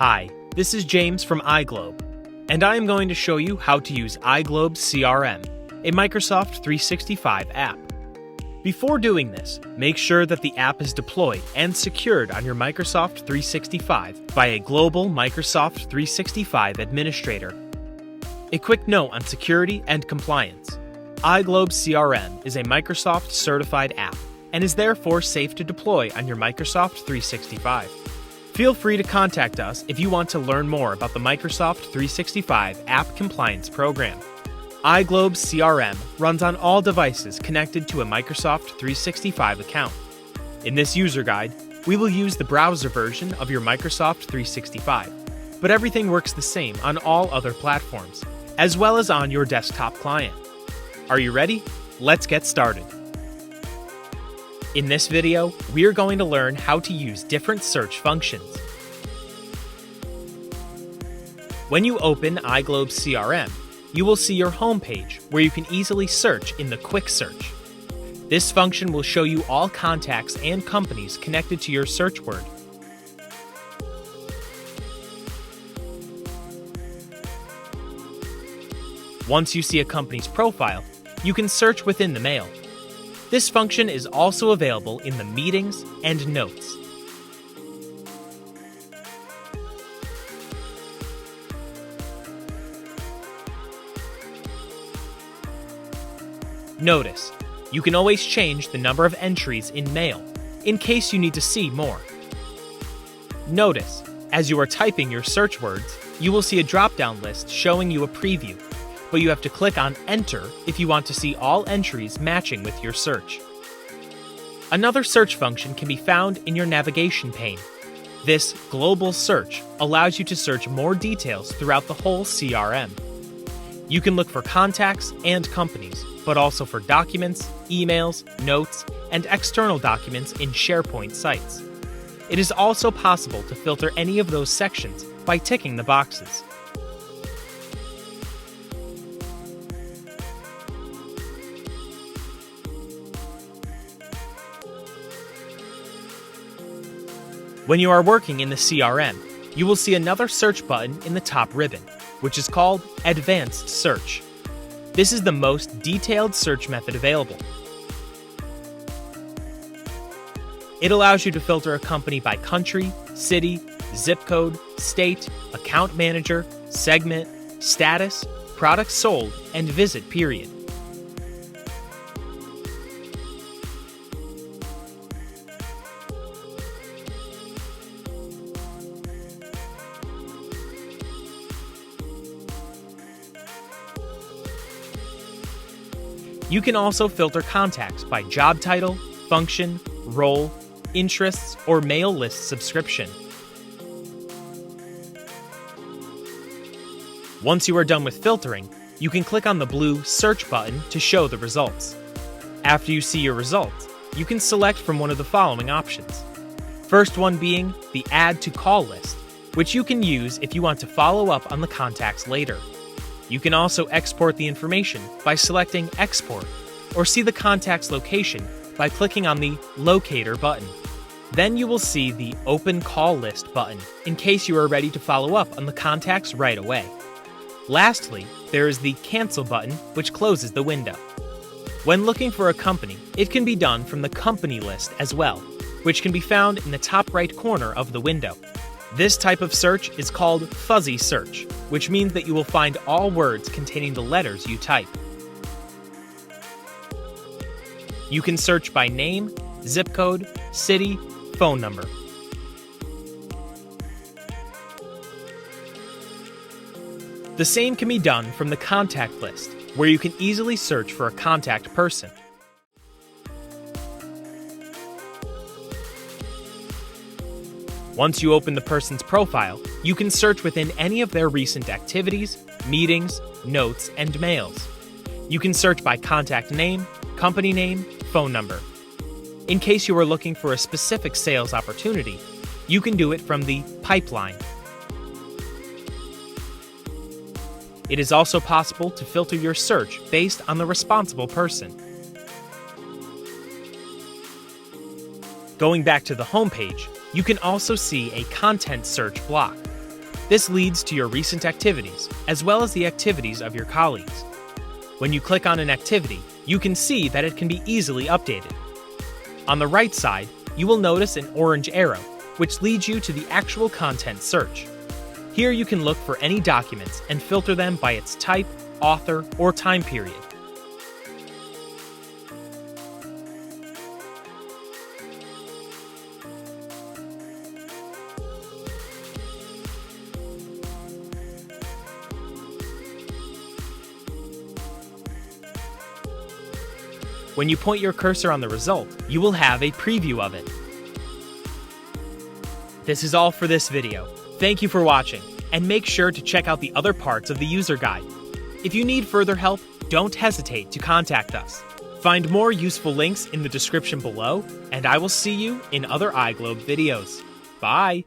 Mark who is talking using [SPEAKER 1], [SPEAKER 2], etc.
[SPEAKER 1] Hi, this is James from iGlobe, and I am going to show you how to use iGlobe CRM, a Microsoft 365 app. Before doing this, make sure that the app is deployed and secured on your Microsoft 365 by a global Microsoft 365 administrator. A quick note on security and compliance. iGlobe CRM is a Microsoft certified app and is therefore safe to deploy on your Microsoft 365. Feel free to contact us if you want to learn more about the Microsoft 365 App Compliance Program. iGlobe CRM runs on all devices connected to a Microsoft 365 account. In this user guide, we will use the browser version of your Microsoft 365, but everything works the same on all other platforms, as well as on your desktop client. Are you ready? Let's get started. In this video, we are going to learn how to use different search functions. When you open iGlobe CRM, you will see your home page where you can easily search in the Quick Search. This function will show you all contacts and companies connected to your search word. Once you see a company's profile, you can search within the mail. This function is also available in the Meetings and Notes. Notice, you can always change the number of entries in Mail, in case you need to see more. Notice, as you are typing your search words, you will see a drop-down list showing you a preview, but you have to click on Enter if you want to see all entries matching with your search. Another search function can be found in your navigation pane. This Global Search allows you to search more details throughout the whole CRM. You can look for contacts and companies, but also for documents, emails, notes, and external documents in SharePoint sites. It is also possible to filter any of those sections by ticking the boxes. When you are working in the CRM, you will see another search button in the top ribbon, which is called Advanced Search. This is the most detailed search method available. It allows you to filter a company by country, city, zip code, state, account manager, segment, status, product sold, and visit period. You can also filter contacts by job title, function, role, interests, or mail list subscription. Once you are done with filtering, you can click on the blue Search button to show the results. After you see your results, you can select from one of the following options. First one being the Add to Call list, which you can use if you want to follow up on the contacts later. You can also export the information by selecting Export, or see the contact's location by clicking on the Locator button. Then you will see the Open Call List button in case you are ready to follow up on the contacts right away. Lastly, there is the Cancel button, which closes the window. When looking for a company, it can be done from the Company list as well, which can be found in the top right corner of the window. This type of search is called Fuzzy Search, which means that you will find all words containing the letters you type. You can search by name, zip code, city, phone number. The same can be done from the Contact list, where you can easily search for a contact person. Once you open the person's profile, you can search within any of their recent activities, meetings, notes, and mails. You can search by contact name, company name, phone number. In case you are looking for a specific sales opportunity, you can do it from the Pipeline. It is also possible to filter your search based on the responsible person. Going back to the home page, you can also see a content search block. This leads to your recent activities, as well as the activities of your colleagues. When you click on an activity, you can see that it can be easily updated. On the right side, you will notice an orange arrow, which leads you to the actual content search. Here you can look for any documents and filter them by its type, author, or time period. When you point your cursor on the result, you will have a preview of it. This is all for this video. Thank you for watching, and make sure to check out the other parts of the user guide. If you need further help, don't hesitate to contact us. Find more useful links in the description below, and I will see you in other iGlobe videos. Bye!